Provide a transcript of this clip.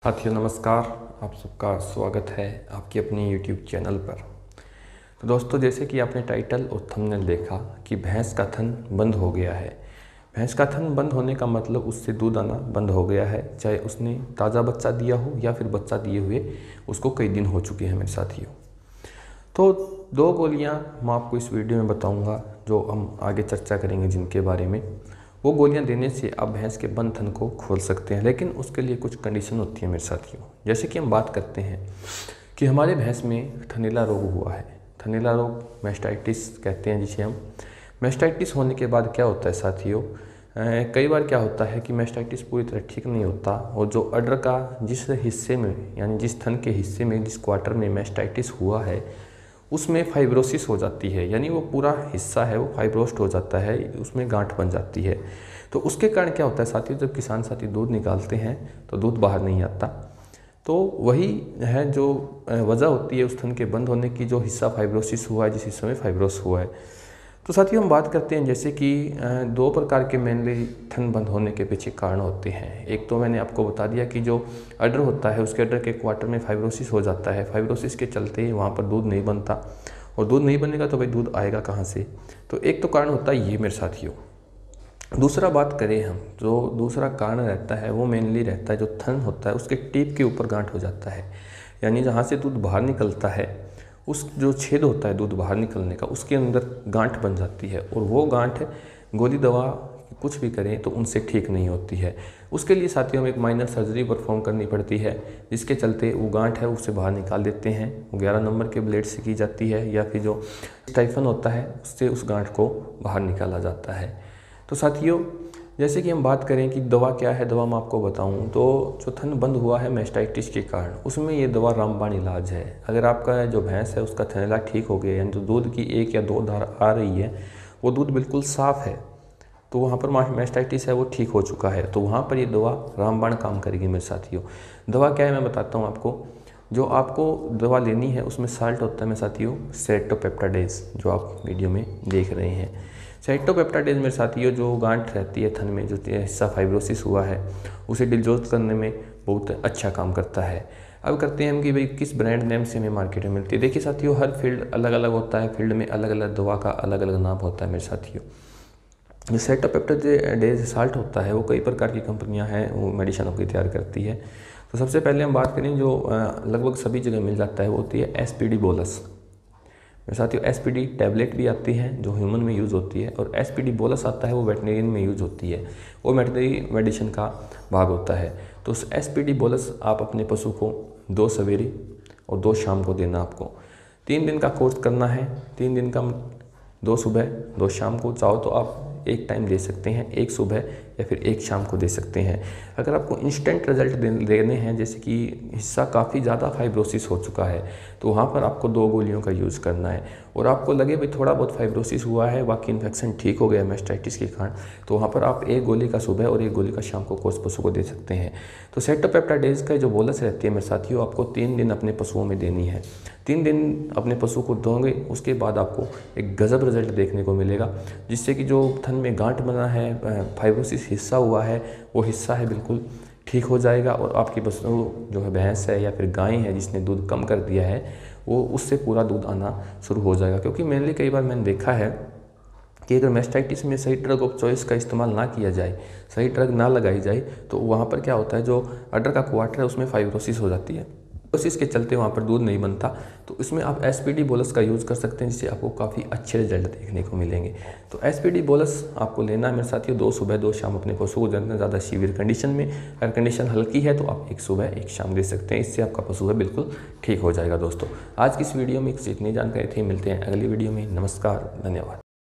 साथियों नमस्कार। आप सबका स्वागत है आपकी अपनी YouTube चैनल पर। तो दोस्तों, जैसे कि आपने टाइटल और थंबनेल देखा कि भैंस का थन बंद हो गया है। भैंस का थन बंद होने का मतलब उससे दूध आना बंद हो गया है, चाहे उसने ताज़ा बच्चा दिया हो या फिर बच्चा दिए हुए उसको कई दिन हो चुके हैं मेरे साथियों। तो 2 गोलियाँ मैं आपको इस वीडियो में बताऊँगा जो हम आगे चर्चा करेंगे, जिनके बारे में वो गोलियां देने से आप भैंस के बंद थन को खोल सकते हैं, लेकिन उसके लिए कुछ कंडीशन होती है मेरे साथियों। जैसे कि हम बात करते हैं कि हमारे भैंस में थनैला रोग हुआ है। थनैला रोग मैस्टाइटिस कहते हैं जिसे हम। मैस्टाइटिस होने के बाद क्या होता है साथियों, कई बार क्या होता है कि मैस्टाइटिस पूरी तरह ठीक नहीं होता और जो अडर का जिस हिस्से में यानी जिस थन के हिस्से में जिस क्वार्टर में मैस्टाइटिस हुआ है उसमें फाइब्रोसिस हो जाती है, यानी वो पूरा हिस्सा है वो फाइब्रोस्ट हो जाता है, उसमें गांठ बन जाती है। तो उसके कारण क्या होता है साथियों, जब किसान साथी दूध निकालते हैं तो दूध बाहर नहीं आता। तो वही है जो वजह होती है उस थन के बंद होने की, जो हिस्सा फाइब्रोसिस हुआ है, जिस हिस्से में फाइब्रोस हुआ है। तो साथियों हम बात करते हैं जैसे कि 2 प्रकार के मेनली थन बंद होने के पीछे कारण होते हैं। एक तो मैंने आपको बता दिया कि जो अडर होता है उसके अडर के क्वार्टर में फाइब्रोसिस हो जाता है। फाइब्रोसिस के चलते वहाँ पर दूध नहीं बनता, और दूध नहीं बनेगा तो भाई दूध आएगा कहाँ से। तो एक तो कारण होता है ये मेरे साथियों। दूसरा बात करें हम, जो दूसरा कारण रहता है वो मेनली रहता है जो थन होता है उसके टिप के ऊपर गांठ हो जाता है, यानी जहाँ से दूध बाहर निकलता है उस जो छेद होता है दूध बाहर निकलने का उसके अंदर गांठ बन जाती है, और वो गांठ गोली दवा कुछ भी करें तो उनसे ठीक नहीं होती है। उसके लिए साथियों में एक माइनर सर्जरी परफॉर्म करनी पड़ती है, जिसके चलते वो गांठ है उसे बाहर निकाल देते हैं। वो 11 नंबर के ब्लेड से की जाती है, या फिर जो स्टाइफन होता है उससे उस गांठ को बाहर निकाला जाता है। तो साथियों जैसे कि हम बात करें कि दवा क्या है, दवा मैं आपको बताऊं तो जो थन बंद हुआ है मैस्टाइटिस के कारण, उसमें ये दवा रामबाण इलाज है। अगर आपका जो भैंस है उसका थनैला ठीक हो गया, यानी जो दूध की 1 या 2 धार आ रही है वो दूध बिल्कुल साफ़ है, तो वहाँ पर मैस्टाइटिस है वो ठीक हो चुका है, तो वहाँ पर ये दवा रामबाण काम करेगी मेरे साथियों। दवा क्या है मैं बताता हूँ आपको। जो आपको दवा लेनी है उसमें साल्ट होता है मेरे साथियों, सेटोपेप्टाडेज, जो आप वीडियो में देख रहे हैं। सेटोपेप्टाडेज मेरे साथियों जो गांठ रहती है थन में, जो हिस्सा फाइब्रोसिस हुआ है उसे डिजोल्व करने में बहुत अच्छा काम करता है। अब करते हैं हम कि भाई किस ब्रांड नेम से हमें मार्केट में मिलती है। देखिए साथियों, हर फील्ड अलग अलग होता है, फील्ड में अलग अलग दवा का अलग अलग नाम होता है मेरे साथियों। जो सेटोपेप्टाडेज साल्ट होता है वो कई प्रकार की कंपनियां हैं वो मेडिसिनों की तैयार करती है। तो सबसे पहले हम बात करें जो लगभग सभी जगह मिल जाता है वो होती है एसपीडी बोलस। मेरे साथियों एसपीडी टैबलेट भी आती है जो ह्यूमन में यूज़ होती है, और एसपीडी बोलस आता है वो वेटनेरियन में यूज़ होती है, वो वेटनरी मेडिसिन का भाग होता है। तो उस एसपीडी बोलस आप अपने पशु को 2 सवेरे और 2 शाम को देना। आपको 3 दिन का कोर्स करना है। 3 दिन का 2 सुबह 2 शाम को, चाहो तो आप एक टाइम दे सकते हैं, 1 सुबह या फिर 1 शाम को दे सकते हैं। अगर आपको इंस्टेंट रिजल्ट देने हैं, जैसे कि हिस्सा काफ़ी ज़्यादा फाइब्रोसिस हो चुका है, तो वहाँ पर आपको 2 गोलियों का यूज़ करना है। और आपको लगे भाई थोड़ा बहुत फाइब्रोसिस हुआ है, बाकी इन्फेक्शन ठीक हो गया मैस्टाइटिस के कारण, तो वहाँ पर आप 1 गोली का सुबह और 1 गोली का शाम को कोर्स पशु को दे सकते हैं। तो सेटोपेप्टाडेज का जो बोलस रहती है मेरे साथियों, आपको 3 दिन अपने पशुओं में देनी है। 3 दिन अपने पशु को दोगे, उसके बाद आपको एक गजब रिजल्ट देखने को मिलेगा, जिससे कि जो थन में गांठ बना है, फाइब्रोसिस हिस्सा हुआ है, वो हिस्सा है बिल्कुल ठीक हो जाएगा, और आपकी पशु जो है भैंस है या फिर गाय है जिसने दूध कम कर दिया है, वो उससे पूरा दूध आना शुरू हो जाएगा। क्योंकि मेनली कई बार मैंने देखा है कि अगर मैस्टाइटिस में सही ड्रग ऑफ चॉइस का इस्तेमाल ना किया जाए, सही ड्रग ना लगाई जाए, तो वहाँ पर क्या होता है जो अडर का क्वार्टर है उसमें फाइब्रोसिस हो जाती है, फाइब्रोसिस के चलते वहाँ पर दूध नहीं बनता। तो इसमें आप एसपीडी बोलस का यूज़ कर सकते हैं, जिससे आपको काफ़ी अच्छे रिजल्ट देखने को मिलेंगे। तो एसपीडी बोलस आपको लेना है मेरे साथियों 2 सुबह 2 शाम अपने पशु को देना, ज़्यादा सीवियर कंडीशन में। अगर कंडीशन हल्की है तो आप 1 सुबह 1 शाम दे सकते हैं, इससे आपका पशु है बिल्कुल ठीक हो जाएगा। दोस्तों आज की इस वीडियो में इतनी जानकारी थी, मिलते हैं अगली वीडियो में। नमस्कार, धन्यवाद।